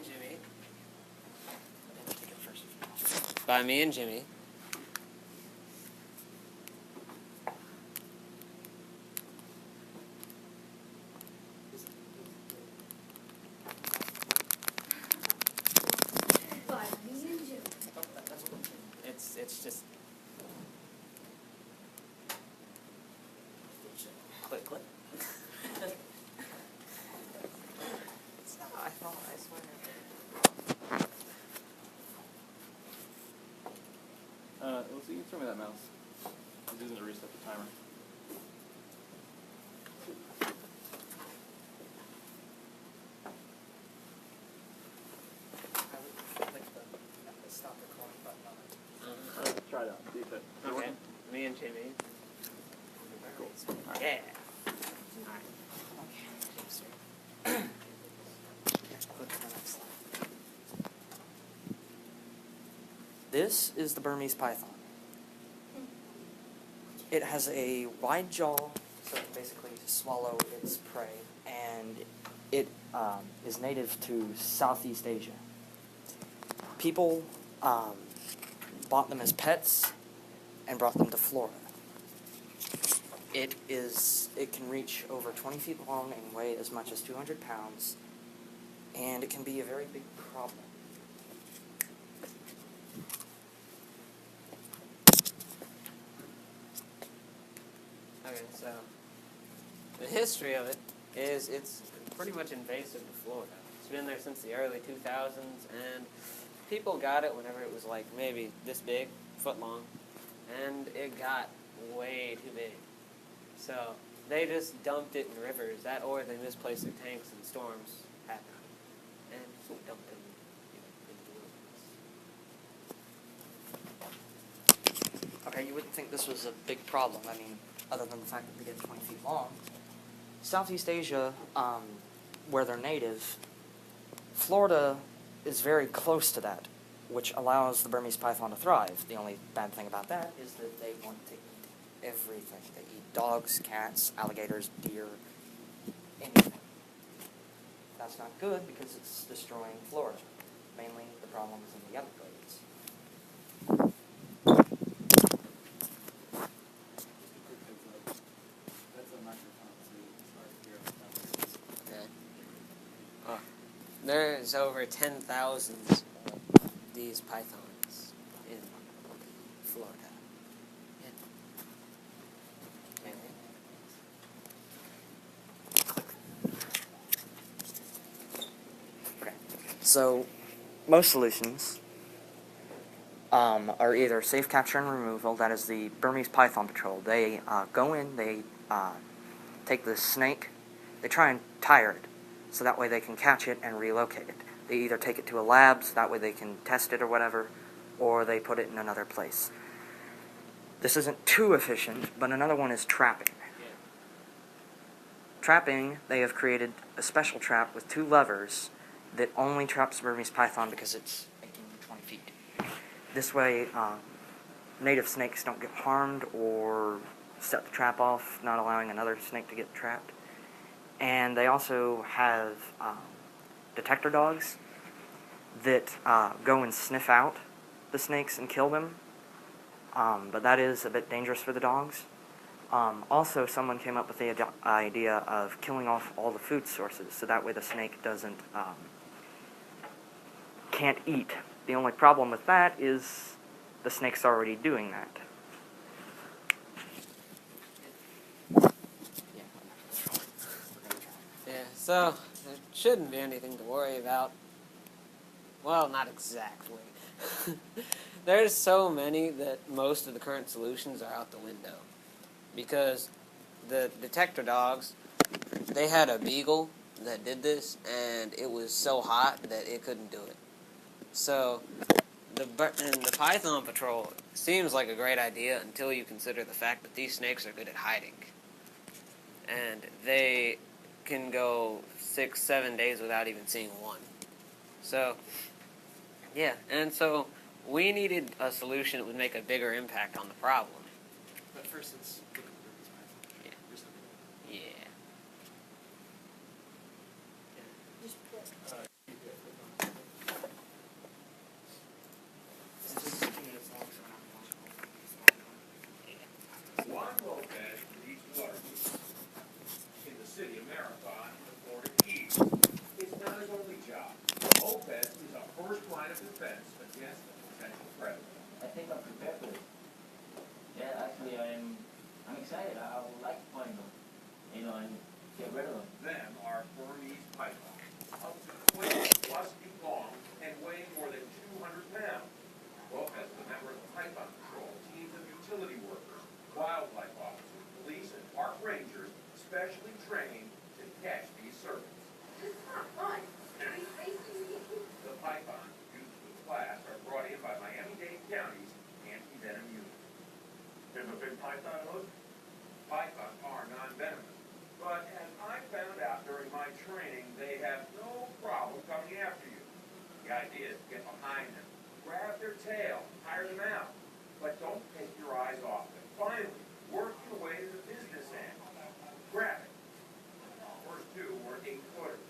and Jimmy. Take it first. By me and Jimmy. By me and Jimmy. It's just click click. It's not my fault, I swear. Let's see, you can throw me that mouse. I was using to reset the timer. Stop recording button on it. Try that. See if that. Okay. Me and Jimmy. Cool. Yeah. This is the Burmese python. It has a wide jaw, so it can basically swallow its prey, and it is native to Southeast Asia. People bought them as pets and brought them to Florida. It can reach over 20 feet long and weigh as much as 200 pounds, and it can be a very big problem. Okay, so the history of it is it's pretty much invasive to Florida. It's been there since the early 2000s, and people got it whenever it was like maybe this big, foot long, and it got way too big. So they just dumped it in rivers, that or they misplaced their tanks and storms happened, and so dumped them into the wilderness. Okay, you wouldn't think this was a big problem. I mean, other than the fact that they get 20 feet long. Southeast Asia, where they're native, Florida is very close to that, which allows the Burmese python to thrive. The only bad thing about that is that they want to eat everything. They eat dogs, cats, alligators, deer, anything. That's not good because it's destroying Florida. Mainly the problem is in the Everglades. There's over 10,000 of these pythons in Florida. Okay. So, most solutions are either safe capture and removal. That is the Burmese Python Patrol. They go in, they take the snake, they try and tire it, so that way they can catch it and relocate it. They either take it to a lab, so that way they can test it or whatever, or they put it in another place. This isn't too efficient, but another one is trapping. Trapping, they have created a special trap with 2 levers that only traps the Burmese python because it's 18 to 20 feet. This way, native snakes don't get harmed or set the trap off, not allowing another snake to get trapped. And they also have detector dogs that go and sniff out the snakes and kill them. But that is a bit dangerous for the dogs. Also, someone came up with the idea of killing off all the food sources, so that way the snake can't eat. The only problem with that is the snake's already doing that. Yeah, so there shouldn't be anything to worry about. Well, not exactly. There's so many that most of the current solutions are out the window. Because the detector dogs, they had a beagle that did this, and it was so hot that it couldn't do it. So, the Python Patrol seems like a great idea until you consider the fact that these snakes are good at hiding. And they can go 6-7 days without even seeing one. So, yeah, and so we needed a solution that would make a bigger impact on the problem. But first, let's look at the Burmese python. Yeah. Just put. marathon in the Florida Keys. It's not his only job. Lopez is a first line of defense against a potential predator. I think I'm prepared for it. Yeah, actually, I'm excited. I would like to find them, and get rid of them. Them are Burmese pythons, up to 20 plus feet long and weighing more than 200 pounds. Lopez is a member of the Python Patrol, teams of utility workers, wildlife officers, police, and park rangers specially trained to catch these serpents. It's not fun. Are you crazy? The pythons used for the class are brought in by Miami-Dade County's anti-venom unit. There's a big python hook? Pythons are non-venomous, but as I found out during my training, they have no problem coming after you. The idea is to get behind them, grab their tail, tire them out, but don't take your eyes off them. Finally, work your way to the business end. Grab it. The first two were 8-footers.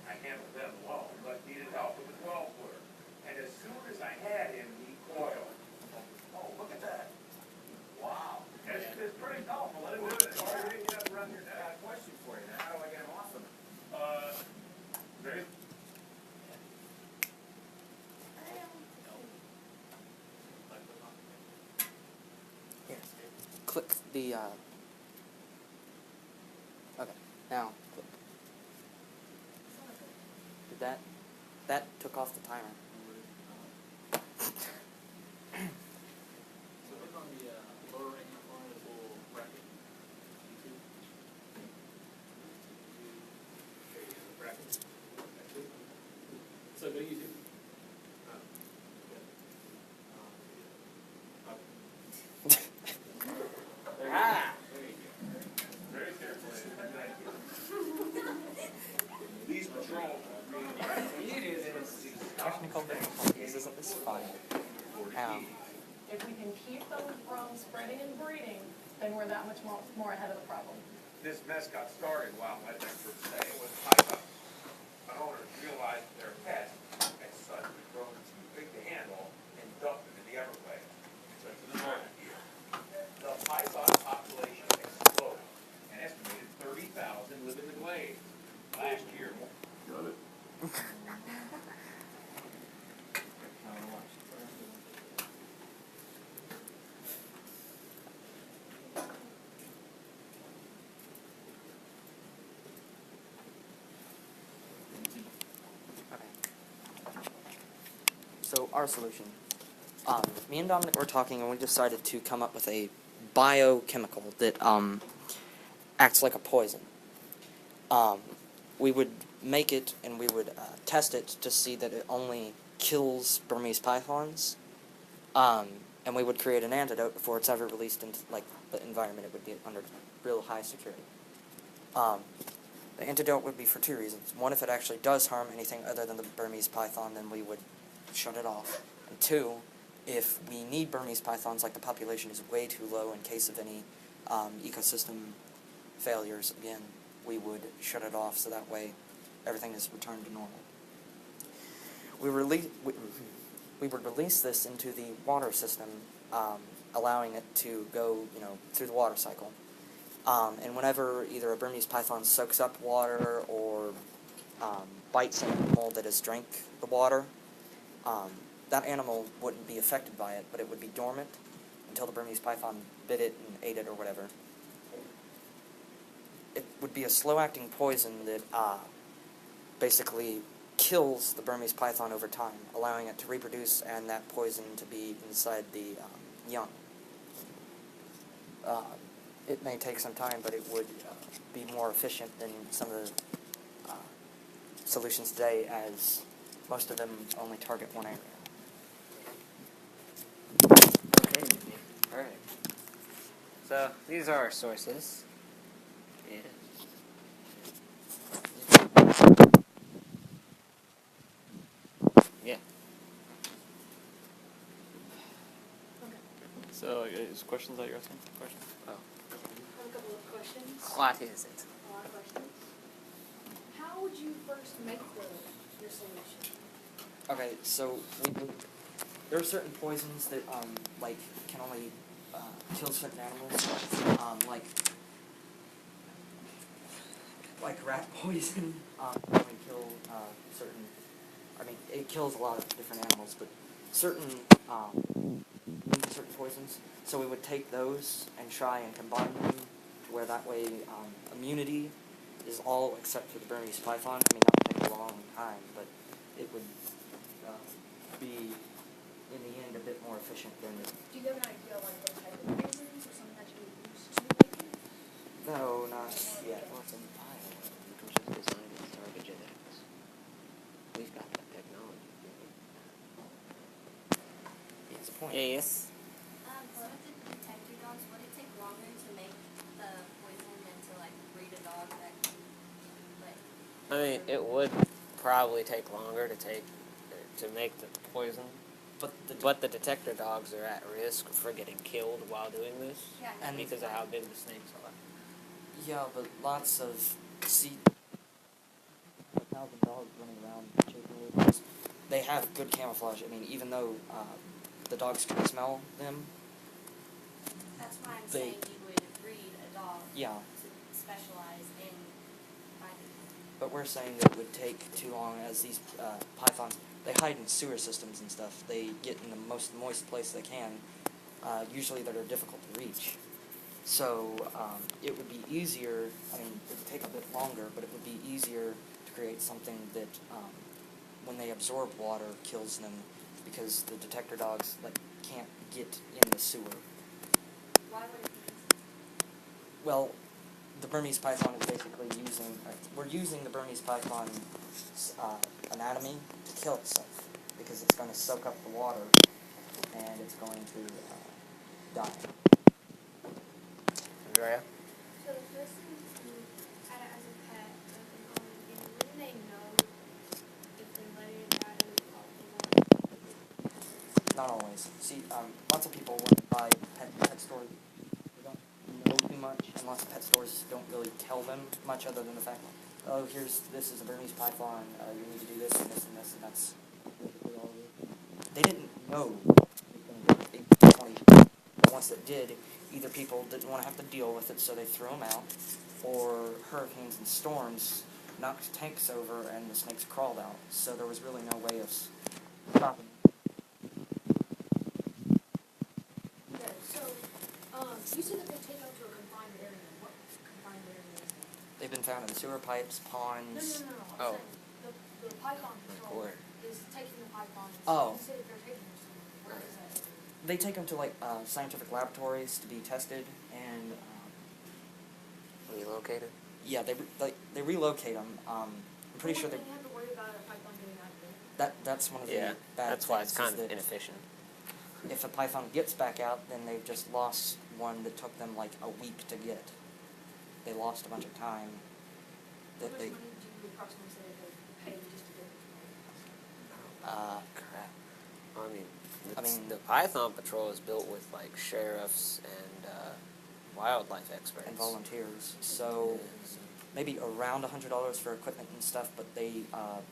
I handled them alone, but needed help with a 12-footer. And as soon as I had him, he coiled. Oh, look at that. Wow. It's pretty colorful. Let him do it. Why are you up around here? I got a question for you. Now, how do I get him off of it? Ready? Here. Click the, okay, now, click. Did that took off the timer. So click on the lower right hand corner, this little bracket. YouTube. Bracket. So go to YouTube. There you go. Ah! There you go. Very carefully. These patrols You do this. Technical difficulties, isn't this fun? If we can keep them from spreading and breeding, then we're that much more ahead of the problem. This mess got started while my experts say when python owners realized their pets had suddenly grown too big to handle and dumped them in the Everglades. So to the moment here, the python population exploded. An estimated 30,000 live in the glades. Last year, got it. Okay. So our solution. Me and Dominic were talking, and we decided to come up with a biochemical that acts like a poison. We would make it, and we would test it to see that it only kills Burmese pythons, and we would create an antidote before it's ever released into the environment. It would be under real high security. The antidote would be for two reasons. One, if it actually does harm anything other than the Burmese python, then we would shut it off. And two, if we need Burmese pythons, like the population is way too low in case of any ecosystem failures, again, we would shut it off so that way everything is returned to normal. We would release this into the water system, allowing it to go, through the water cycle. And whenever either a Burmese python soaks up water or bites an animal that has drank the water, that animal wouldn't be affected by it, but it would be dormant until the Burmese python bit it and ate it or whatever. It would be a slow-acting poison that basically kills the Burmese python over time, allowing it to reproduce and that poison to be inside the young. It may take some time, but it would be more efficient than some of the solutions today, as most of them only target one area. Okay. Alright. So, these are our sources. Yeah. Yeah. So, is questions that you're asking? Questions? Oh. I have a couple of questions. What is it? A lot of questions. How would you first make your solution? Okay, so there are certain poisons that can only kill certain animals. like rat poison, can only kill certain. I mean, it kills a lot of different animals, but certain certain poisons. So we would take those and try and combine them to where that way immunity is all except for the Burmese python. I mean, that would take a long time, but it would be in the end a bit more efficient than. Do you have an idea like what type of poisons or something that you would use to make it? No, not yet. Well, it's in bio. You can just design it target genetics. We've got that technology. It's a point. Yes. So with the detector dogs, would it take longer to make the poison than to like breed a dog that can like? I mean, it would probably take longer to make the poison, but the detector dogs are at risk for getting killed while doing this, Yeah, And because of how big the snakes are. Yeah, but lots of 1,000 dogs running around chasing lizards. They have good camouflage. I mean, even though the dogs can smell them, That's why I'm They- saying you would breed a dog yeah. to specialize in finding. But we're saying that it would take too long, as these pythons, they hide in sewer systems and stuff. They get in the most moist place they can, usually that are difficult to reach. So it would be easier, I mean, it would take a bit longer, but it would be easier to create something that, when they absorb water, kills them, because the detector dogs can't get in the sewer. Why would it be? Well, the Burmese python is basically we're using the Burmese python's anatomy to kill itself, because it's going to soak up the water, and it's going to die. Andrea? So the person who had it as a pet, wouldn't they know if they let it die, it would probably Not always. See, lots of people when they buy pet stores, they don't know too much, and lots of pet stores don't really tell them much other than the fact, oh, this is a Burmese python, you need to do this and this and this, and that's basically all it is. They didn't know. But once it did, either people didn't want to have to deal with it, so they threw them out, or hurricanes and storms knocked tanks over and the snakes crawled out, so there was really no way of stopping it. Yeah, so, you said that they take up to a confined area. What confined area is that? They've been found in sewer pipes, No, ponds. I'm Oh. saying, the python patrol Where? is taking the pythons. Oh. You said they're taking them somewhere. Where is that area? They take them to scientific laboratories to be tested, and Relocated? yeah, they relocate them. I'm pretty sure They have to worry about a python getting out of there. that's one of the Yeah, bad that's why it's things, is kind of that inefficient. if a python gets back out, then they've just lost one that took them like a week to get. They lost a bunch of time. How That much they money do you approximately say they pay just to get it? Crap. I mean, I mean- the Python Patrol is built with like sheriffs and wildlife experts. and volunteers. So maybe around $100 for equipment and stuff, but they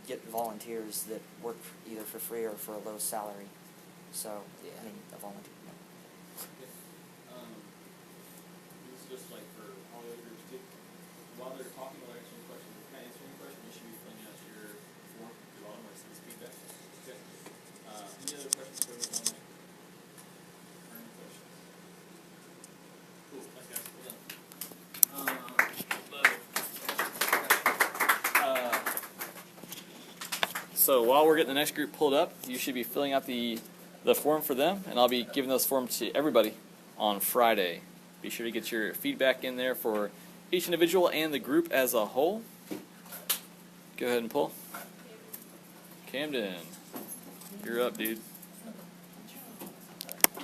get volunteers that work either for free or for a low salary. So Yeah. I mean, a volunteer. Yeah. This is just like for all the other groups too. While they're talking about answering questions, if kind of answering questions, you should be filling out your form. You all want to see this feedback. Okay. Any other questions for the one? Or any questions? Cool. Thanks, guys. Well done. So while we're getting the next group pulled up, you should be filling out the form for them, and I'll be giving those forms to everybody on Friday. Be sure to get your feedback in there for each individual and the group as a whole. Go ahead and pull. Camden, you're up, dude.